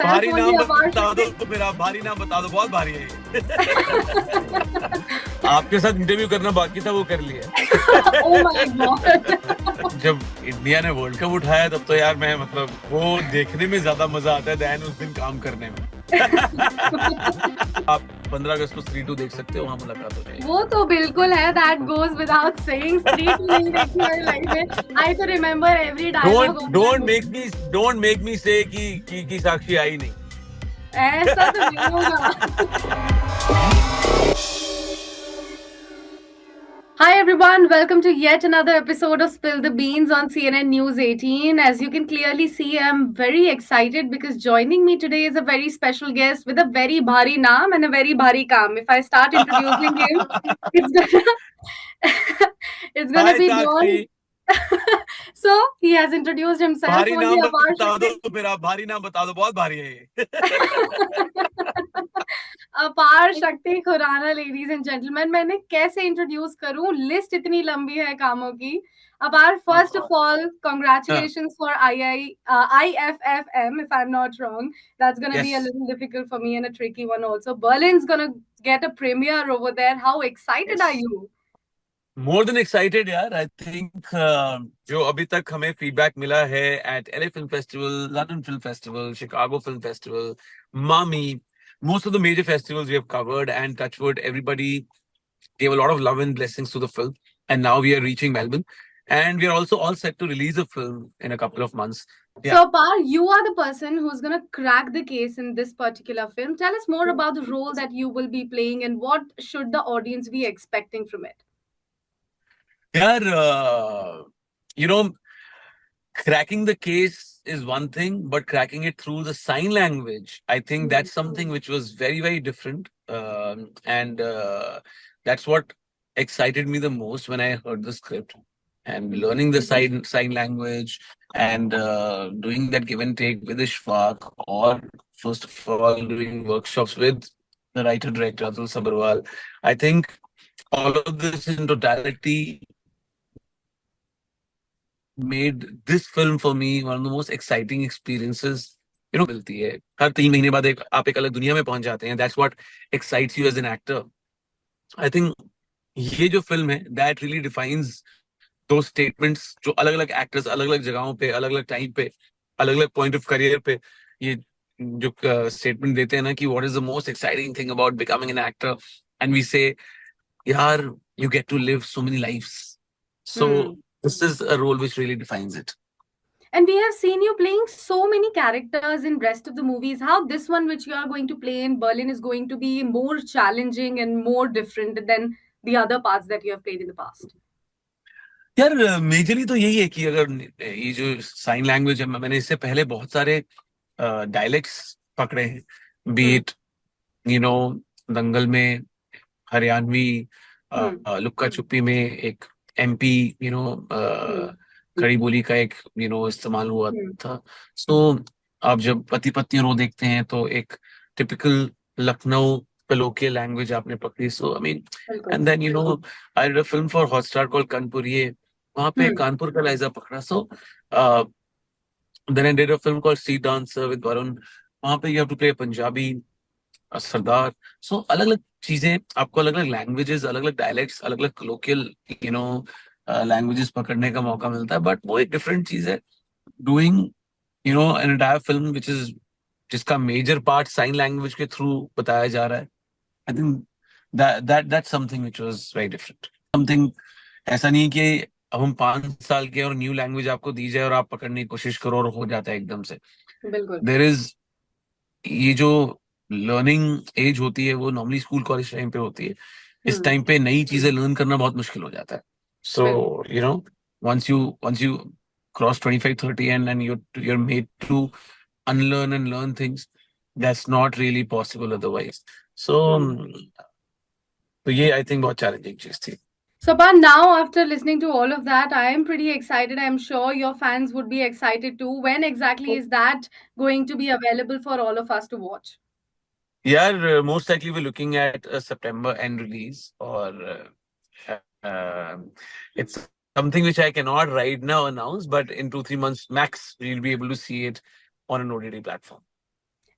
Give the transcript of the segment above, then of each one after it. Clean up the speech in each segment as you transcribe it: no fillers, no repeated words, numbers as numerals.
myself भारी only नाम apart बता दो from तो मेरा भारी नाम बता दो, बहुत भारी है ये। आपके साथ इंटरव्यू करना बाकी था, वो कर लिया। Oh my God. जब इंडिया ने वर्ल्ड कप उठाया तब तो यार मैं मतलब वो देखने में ज्यादा मजा आता है दैन उस दिन काम करने में। आप 15 अगस्त को स्त्री 2 देख सकते हो, वहां मुलाकात हो जाएगी। वो तो बिल्कुल है, that goes without saying. स्त्री तो नहीं देखी मेरी लाइफ में. I तो remember every dialogue of that don't movie. Make me से कि साक्षी आई नहीं। ऐसा तो नहीं होगा. Hi everyone, welcome to yet another episode of Spill the Beans on CNN News 18. As you can clearly see, I'm very excited because joining me today is a very special guest with a very bhari naam and a very bhari kaam. If I start introducing him, it's gonna it's gonna hi be Sakshi, beyond. So he has introduced himself भारी only नाम Apar बता दो Shakti. तो मेरा भारी नाम बता दो, बहुत भारी है ये। अपार शक्ति खुराना, लेडीज एंड जेंटलमैन. मैंने कैसे इंट्रोड्यूस करूं, लिस्ट इतनी लंबी है कामों की. अपार, first of all congratulations for IFFM, if I'm not wrong. That's gonna be a yes, little difficult for me and a tricky one also. Berlin's gonna get a premiere over there. How excited are yes, you? More than excited यार। I think जो अभी तक हमें feedback मिला है at LA film festival, London film festival, Chicago film festival, MAMI, most of the major festivals we have covered, and touchwood everybody gave a lot of love and blessings to the film, and now we are reaching Melbourne, and we are also all set to release a film in a couple of months. So, Yeah. Apar, you are the person who's gonna crack the case in this particular film. Tell us more about the role that you will be playing and what should the audience be expecting from it. यार, you know, cracking the case is one thing, but cracking it through the sign language, I think that's something which was very, very different. And that's what excited me the most when I heard the script. And learning the sign language and doing that give and take with Ishfaq, or first of all, doing workshops with the writer director Atul Sabharwal. I think all of this in totality made this film for me one of the most exciting experiences. मिलती है हर 3 महीने बाद, आप एक अलग दुनिया में पहुंच जाते हैं. That's what excites you as an actor. I think ये जो फिल्म है दैट रियली डिफाइंस दो स्टेटमेंट्स जो अलग अलग एक्टर्स अलग अलग जगहों पे, अलग अलग टाइम पे, अलग अलग पॉइंट ऑफ करियर पे ये जो स्टेटमेंट देते हैं ना कि what is the most exciting thing about becoming an actor, and we say यार you get to live so many lives. So this is a role which really defines it. And we have seen you playing so many characters in rest of the movies. How this one, which you are going to play in Berlin, is going to be more challenging and more different than the other parts that you have played in the past? यार majorly तो यही है कि अगर ये जो sign language है, मैंने इससे पहले बहुत सारे डायलेक्ट्स पकड़े हैं, बीट यू नो दंगल में हरियाणवी, लुक्का छुपी में एक एमपी खड़ी बोली का एक इस्तेमाल हुआ था. सो आप जब पति पत्नी रो देखते हैं तो एक टिपिकल लखनऊ कलोकियल लैंग्वेज आपने पकड़ी. So I mean, and then I did a film for Hotstar called Kanpur, ये वहां पे कानपुर का लहजा पकड़ा. So then I did a film called सी डांसर विद वरुण, वहां पे you have to play Punjabi Sardar. So अलग अलग चीजें आपको, अलग अलग लैंग्वेजेस, अलग अलग डायलेक्ट्स, अलग अलग कलोकियल लैंग्वेजेस पकड़ने का मौका मिलता है. बट वो एक डिफरेंट चीज है doing an entire film which is जिसका मेजर पार्ट साइन लैंग्वेज के थ्रू बताया जा रहा है. I think that's something which was very different. Something ऐसा नहीं कि अब हम 5 साल के और न्यू लैंग्वेज आपको दी जाए और आप पकड़ने की कोशिश करो और हो जाता है एकदम से. बिल्कुल. देयर इज ये जो लर्निंग एज होती है वो नॉर्मली स्कूल कॉलेज टाइम पे होती है. इस टाइम पे नई चीजें लर्न करना बहुत मुश्किल हो जाता है. सो once you cross 25-30 and you're made to unlearn and learn things, that's not really possible otherwise. So तो ये I think बहुत challenging चीज थी. So, Pan, now after listening to all of that, I am pretty excited. I'm sure your fans would be excited too. When exactly is that going to be available for all of us to watch? यार most likely we're looking at a September end release, or it's something which I cannot right now announce, but in 2-3 months max we'll be able to see it on an OTT platform.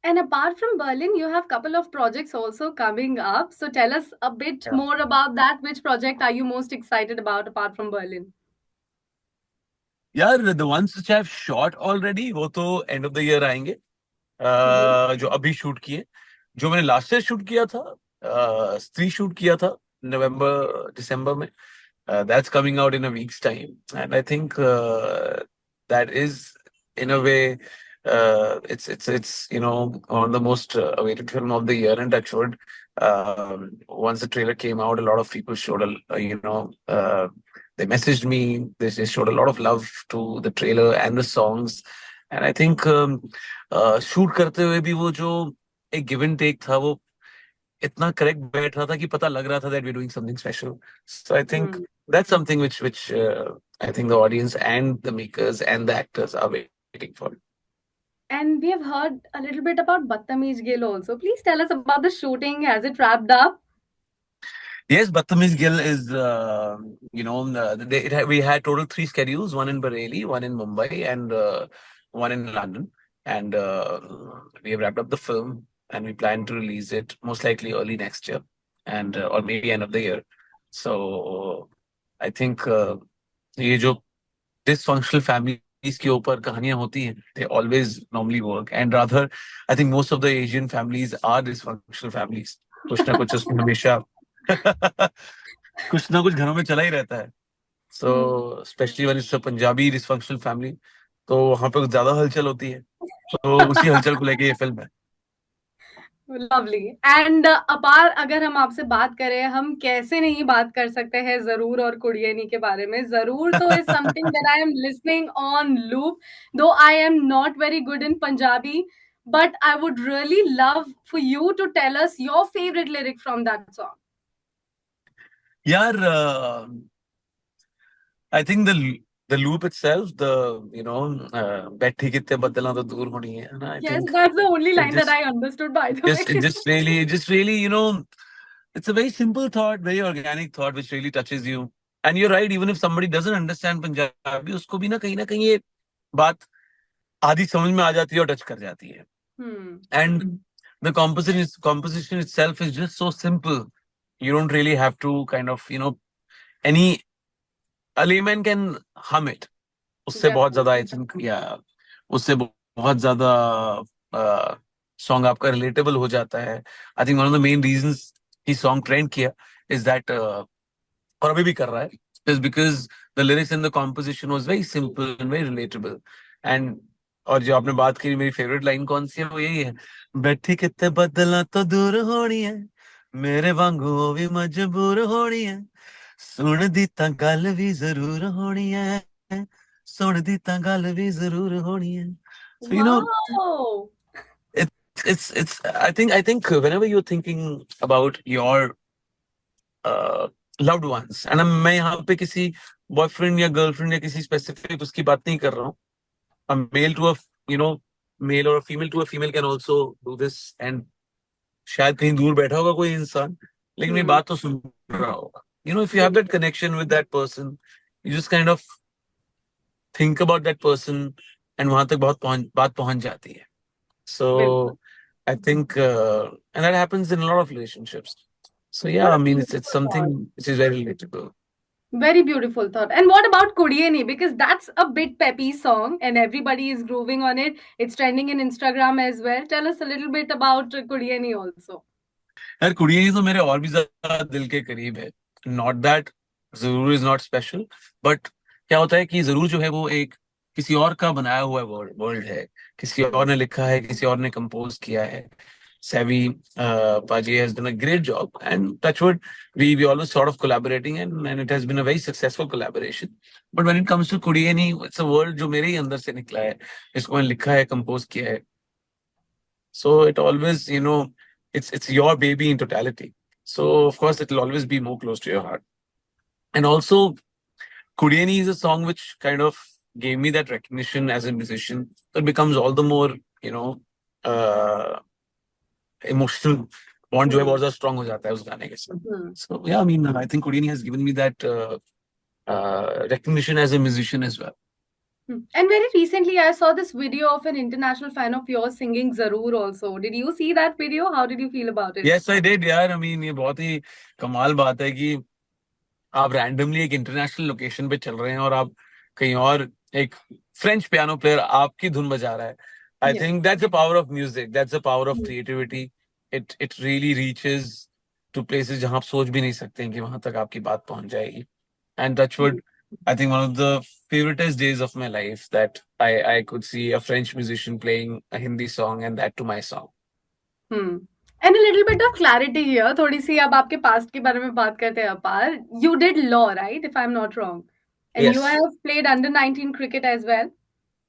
And apart from Berlin, you have a couple of projects also coming up. So tell us a bit Yeah. more about that. Which project are you most excited about apart from Berlin? यार the ones which I've shot already वो तो end of the year आएंगे Mhm. जो अभी shoot किए जो मैंने last year shoot किया था स्त्री शूट किया था नवंबर दिसंबर में that's coming out in a week's time and I think that is in a way it's you know one of the most awaited film of the year and that showed once the trailer came out a lot of people showed they messaged me they showed a lot of love to the trailer and the songs and I think shoot करते हुए भी वो जो एक give and take था वो इतना correct बैठ रहा था कि पता लग रहा था that we doing something special so I think Hmm. That's something which I think the audience and the makers and the actors are waiting for. And we have heard a little bit about Battamiz Gill also. Please tell us about the shooting. Has it wrapped up? Yes, Batamiz Gill is, we had total 3 schedules, one in Bareilly, one in Mumbai, and one in London. And we have wrapped up the film and we plan to release it most likely early next year and or maybe end of the year. So I think ये जो dysfunctional families के ऊपर कहानियां होती हैं, they always normally work. And rather, I think most of the Asian families are dysfunctional families. कुछ ना कुछ उसमें हमेशा कुछ ना कुछ घरों में चला ही रहता है so specially one is Punjabi dysfunctional family तो वहां पे ज्यादा हलचल होती है तो उसी हलचल को लेके ये फिल्म है लवली एंड अपार अगर हम आपसे बात करें हम कैसे नहीं बात कर सकते हैं जरूर और कुड़ियनी के बारे में जरूर तो is something that I am listening on loop though I am not very good in Punjabi but I would really love for you to tell us your favorite lyric from that song. यार I think the loop itself the बैठी कितने बदला तो दूर होनी है ना आई Yes, think that's the only it line that just I understood, by the way. it just really it's a very simple thought very organic thought which really touches you and you're right even if somebody doesn't understand Punjabi उसको भी ना कहीं ये बात आधी समझ में आ जाती है और टच कर जाती है and the composition itself is just so simple you don't really have to kind of any a layman can hum it उससे बहुत ज्यादा आई थिंक या उससे बहुत ज्यादा सॉन्ग आपका रिलेटेबल हो जाता है I think one of the main reasons he song trend किया इज दैट और अभी भी कर रहा है is because the lyrics in the composition was very simple and very relatable and और जो आपने बात की मेरी फेवरेट लाइन कौन सी है वो यही है बैठी कितने बदला तो दूर होनी है मेरे वांगू वो भी मजबूर होनी है सुन दी तां गल भी जरूर होनी है सुन दी तां गल भी जरूर होनी है so Wow. it's I think whenever you're thinking about your loved ones and मैं यहाँ पे किसी बॉयफ्रेंड या गर्लफ्रेंड या किसी स्पेसिफिक उसकी बात नहीं कर रहा हूँ a male to a you know male or a female to a female can also do this and शायद कहीं दूर बैठा होगा कोई इंसान लेकिन मेरी बात तो सुन रहा होगा if you have that connection with that person you just kind of think about that person and वहां तक बात पहुंच जाती है so बिल्कुल. I think and that happens in a lot of relationships so yeah What I a mean it's beautiful something thought. which is very relatable. Very beautiful thought. And what about Kudiyeni? Because that's a bit peppy song and everybody is grooving on it. It's trending in Instagram as well. Tell us a little bit about Kudiyeni also. यार कुड़ियाँ तो मेरे और भी ज्यादा दिल के करीब है नॉट दैट जरूर इज नॉट स्पेशल बट क्या होता है कि जरूर जो है वो एक किसी और का बनाया हुआ वर्ल्ड है किसी और ने लिखा है किसी और ने कंपोज किया है Savi Paji has done a great job and touchwood we always sort of collaborating and it has been a very successful collaboration but when it comes to Kudiyani it's a world जो मेरे ही अंदर से निकला है इसको मैंने लिखा है कंपोज किया है so it always it's your baby in totality so of course it will always be more close to your heart and also Kudiyani is a song which kind of gave me that recognition as a musician so it becomes all the more uh, emotional bond जो है बहुत ज्यादा strong हो जाता है उस गाने के साथ so yeah I mean I think Kudiyani has given me that recognition as a musician as well. And very recently, I saw this video of an international fan of yours singing Zaroor also. Did you see that video? How did you feel about it? Yes, I did यार. I mean, ये बहुत ही कमाल बात है कि आप randomly एक international location पे चल रहे हैं और आप कहीं और एक फ्रेंच पियानो प्लेयर आपकी धुन बजा रहा है. I Yes. Think that's the power of music, that's the power of Hmm. Creativity. It really reaches to places जहां आप सोच भी नहीं सकते हैं कि वहां तक आपकी बात पहुंच जाएगी. And touch wood, I think one of the favoriteest days of my life that I could see a French musician playing a Hindi song and that to my song. Hmm. And a little bit of clarity here. थोड़ी सी अब आपके past के बारे में बात करते हैं अपार. You did law, right? If I'm not wrong. And you Yes. have played under 19 cricket as well.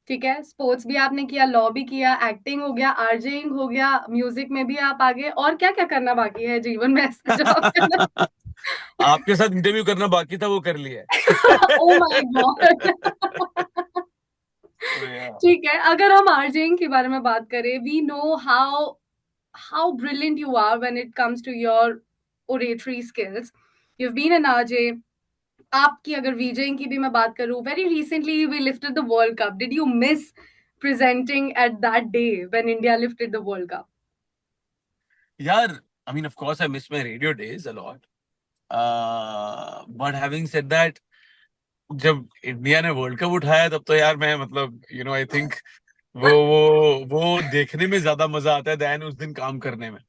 ठीक है, स्पोर्ट्स भी आपने किया, लॉ भी किया, एक्टिंग हो गया, आरजेइंग हो गया, म्यूजिक में भी आप आगे, और क्या क्या करना बाकी है जीवन में ऐसा जो आप करना? आपके साथ इंटरव्यू करना बाकी था, वो कर लिया ओह माय गॉड. है. ठीक है, अगर हम आरजेइंग के बारे में बात करें, we know how brilliant you are when it comes to your oratory skills. You've been an RJ. आपकी अगर वीजेइंग की भी मैं बात करूं, very recently we lifted the World Cup. Did you miss presenting at that day when India lifted the World Cup? यार, I mean, of course, I miss my radio days a lot. But having said that, जब India ने world cup उठाया तब तो यार मैं मतलब I think वो देखने में ज्यादा मजा आता है देन उस दिन काम करने में.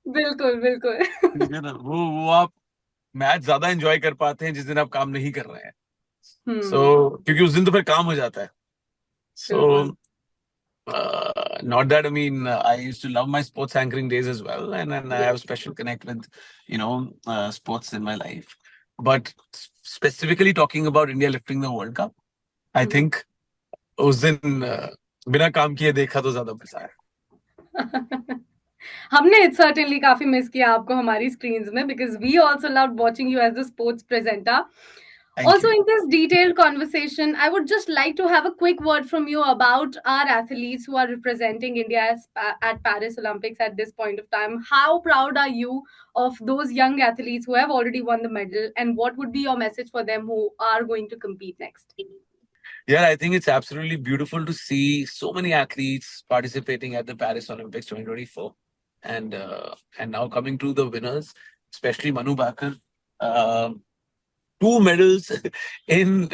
बिल्कुल बिल्कुल. ठीक है ना, वो आप मैच ज्यादा एंजॉय कर पाते हैं जिस दिन आप काम नहीं कर रहे हैं. क्योंकि उस दिन तो फिर काम हो जाता है. सो not that, I mean, I used to love my sports anchoring days as well, and I have a special connect with sports in my life. But specifically talking about India lifting the World Cup, I think उस दिन बिना काम किए देखा तो ज्यादा मजा आया. हमने certainly काफी मिस किया आपको हमारी स्क्रीन्स में, because we also loved watching you as the sports presenter. Also, in this detailed conversation, I would just like to have a quick word from you about our athletes who are representing India at Paris Olympics at this point of time. How proud are you of those young athletes who have already won the medal, and what would be your message for them who are going to compete next? Yeah, I think it's absolutely beautiful to see so many athletes participating at the Paris Olympics 2024, and now coming to the winners, especially Manu Bhaker. 2 medals in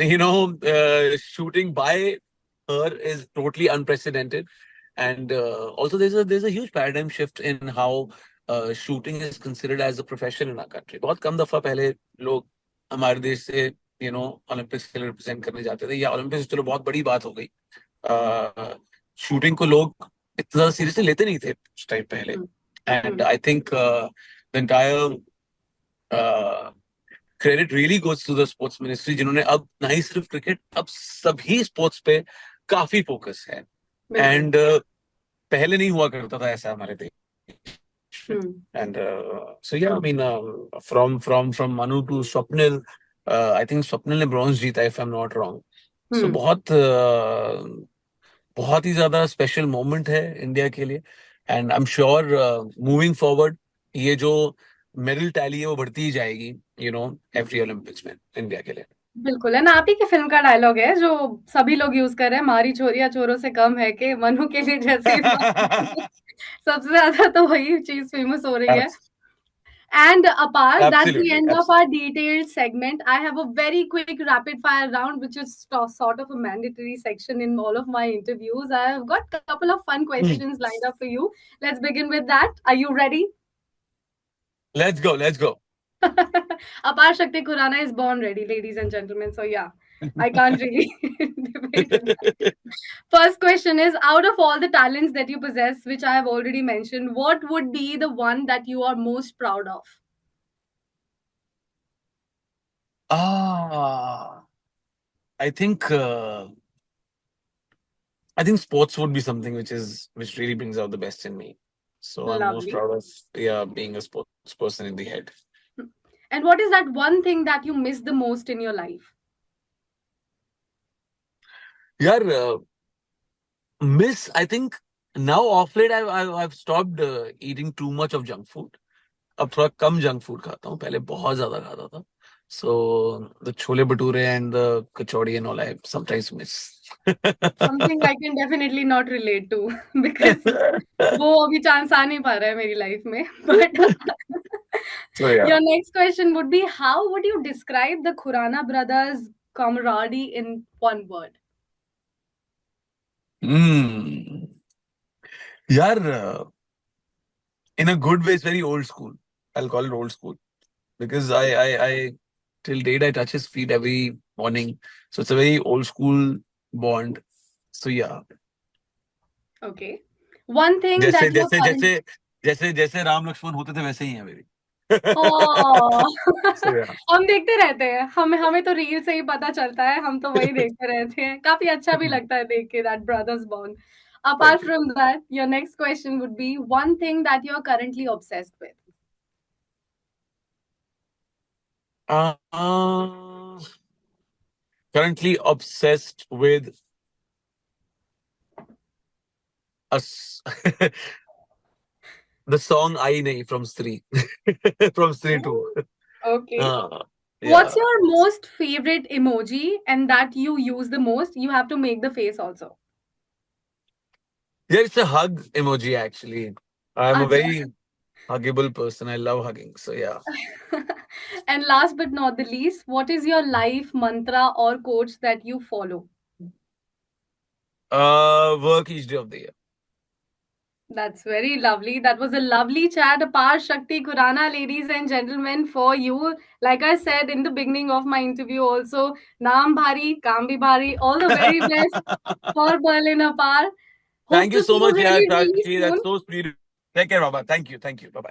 shooting by her is totally unprecedented. And also there's a huge paradigm shift in how shooting is considered as a profession in our country. बहुत कम दफा पहले लोग हमारे देश से Olympics के लिए represent करने जाते थे, या ओलंपिक्स चलो बहुत बड़ी बात हो गई. शूटिंग को लोग इतना सीरियसली लेते नहीं थे उस टाइम पहले. And I think the entire credit really goes to the sports ministry, जिन्होंने अब ना ही सिर्फ क्रिकेट, अब सभी स्पोर्ट्स पे काफी फोकस है. एंड पहले नहीं हुआ करता था ऐसा हमारे देश. And so yeah, I mean, from Manu to Swapnil, I think Swapnil ने ब्रॉन्ज जीता if I am not wrong. So बहुत ही ज्यादा स्पेशल मोमेंट है इंडिया के लिए. And I am sure moving forward ये जो मेडल टैली है वो बढ़ती ही जाएगी एवरी ओलंपिक्स में इंडिया के लिए. बिल्कुल. एंड आप ही की फिल्म का डायलॉग है जो सभी लोग यूज कर रहे हैं, मारी छोरिया चोरों से कम है कि मनु के लिए जैसे सबसे ज्यादा तो वही चीज फेमस हो रही है. And apart, that's the end of our detailed segment. I have a very quick rapid fire round, which is sort of a mandatory section in all of my interviews. I have got a couple of fun questions lined up for you. Let's begin with that. Are you ready? Let's go. Apar Shakti Khurana is born ready, ladies and gentlemen. So yeah, I can't really debate on that. First question is, out of all the talents that you possess, which I have already mentioned, what would be the one that you are most proud of? I think sports would be something which really brings out the best in me. So I'm most proud of being a sports person in the head. And what is that one thing that you miss the most in your life? Yeah, miss, I think now off late I've stopped eating too much of junk food. अब थोड़ा कम junk food खाता हूँ, पहले बहुत ज्यादा खाता था. So the chole bhature and the kachori and all I sometimes miss. Something I can definitely not relate to because वो अभी चांस आ नहीं पा रहा है मेरी लाइफ में. But So yeah. your next question would be, how would you describe the Khurana brothers' camaraderie in one word? Hmm. यार, in a good way, it's very old school. I'll call it old school because I till date I touch his feet every morning. So it's a very old school bond. So yeah. Okay. One thing जैसे that you're जैसे current. जैसे जैसे जैसे राम लक्ष्मण होते थे वैसे ही है मेरी. Oh. So yeah. हम देखते रहते हैं. हमें हमें तो रील से ही पता चलता है. हम तो वही देखते रहते हैं. काफी अच्छा भी लगता है देख के that brothers bond. Apart Thank you. from that, your next question would be one thing that you're currently obsessed with. Uh, currently obsessed with us. The song I Nahi from Stree. From Stree 2. Okay. What's Yeah. your most favorite emoji and that you use the most? You have to make the face also. Yeah, it's a hug emoji actually. I'm a Acha. very huggable person. I love hugging. So yeah. And last but not the least, what is your life mantra or quotes that you follow? Work each day of the year. That's very lovely. That was a lovely chat. Apar Shakti Khurana, ladies and gentlemen, for you. Like I said in the beginning of my interview, also, Naam Bhari, Kaam bhi Bhari. All the very best for Berlin Apar. Hope Thank you to see so you much, yeah, really, really Sakshi. soon. That's so sweet. Take care, Baba. Thank you. Thank you. Bye bye.